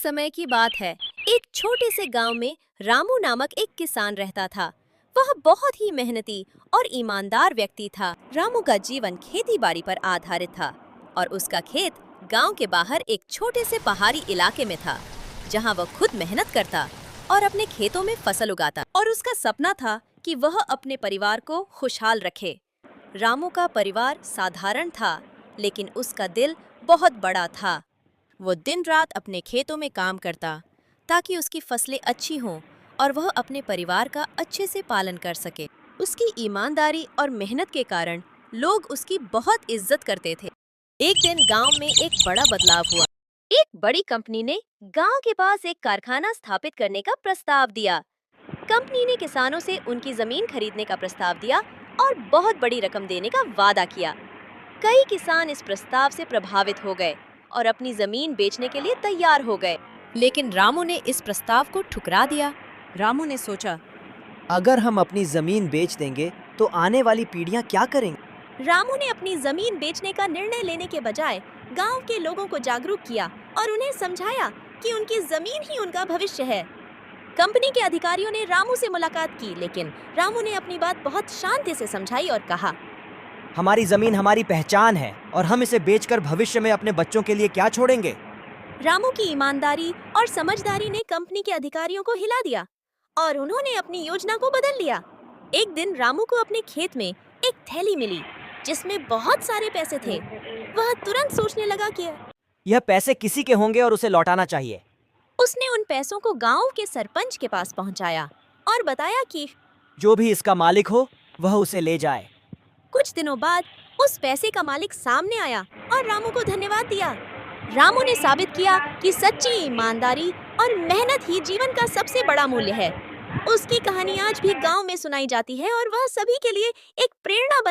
समय की बात है। एक छोटे से गांव में रामू नामक एक किसान रहता था। वह बहुत ही मेहनती और ईमानदार व्यक्ति था। रामू का जीवन खेती बाड़ी पर आधारित था और उसका खेत गांव के बाहर एक छोटे से पहाड़ी इलाके में था, जहां वह खुद मेहनत करता और अपने खेतों में फसल उगाता। और उसका सपना था कि वह अपने परिवार को खुशहाल रखे। रामू का परिवार साधारण था, लेकिन उसका दिल बहुत बड़ा था। वो दिन रात अपने खेतों में काम करता ताकि उसकी फसलें अच्छी हों और वह अपने परिवार का अच्छे से पालन कर सके। उसकी ईमानदारी और मेहनत के कारण लोग उसकी बहुत इज्जत करते थे। एक दिन गांव में एक बड़ा बदलाव हुआ। एक बड़ी कंपनी ने गांव के पास एक कारखाना स्थापित करने का प्रस्ताव दिया। कंपनी ने किसानों से उनकी जमीन खरीदने का प्रस्ताव दिया और बहुत बड़ी रकम देने का वादा किया। कई किसान इस प्रस्ताव से प्रभावित हो गए और अपनी जमीन बेचने के लिए तैयार हो गए, लेकिन रामू ने इस प्रस्ताव को ठुकरा दिया। रामू ने सोचा, अगर हम अपनी जमीन बेच देंगे तो आने वाली पीढ़ियां क्या करेंगी? रामू ने अपनी जमीन बेचने का निर्णय लेने के बजाय गांव के लोगों को जागरूक किया और उन्हें समझाया कि उनकी जमीन ही उनका भविष्य है। कंपनी के अधिकारियों ने रामू से मुलाकात की, लेकिन रामू ने अपनी बात बहुत शांति से समझाई और कहा, हमारी जमीन हमारी पहचान है और हम इसे बेचकर भविष्य में अपने बच्चों के लिए क्या छोड़ेंगे? रामू की ईमानदारी और समझदारी ने कंपनी के अधिकारियों को हिला दिया और उन्होंने अपनी योजना को बदल लिया। एक दिन रामू को अपने खेत में एक थैली मिली जिसमें बहुत सारे पैसे थे। वह तुरंत सोचने लगा कि यह पैसे किसी के होंगे और उसे लौटाना चाहिए। उसने उन पैसों को गांव के सरपंच के पास पहुंचाया और बताया कि जो भी इसका मालिक हो वह उसे ले जाए। कुछ दिनों बाद उस पैसे का मालिक सामने आया और रामू को धन्यवाद दिया। रामू ने साबित किया कि सच्ची ईमानदारी और मेहनत ही जीवन का सबसे बड़ा मूल्य है। उसकी कहानी आज भी गांव में सुनाई जाती है और वह सभी के लिए एक प्रेरणा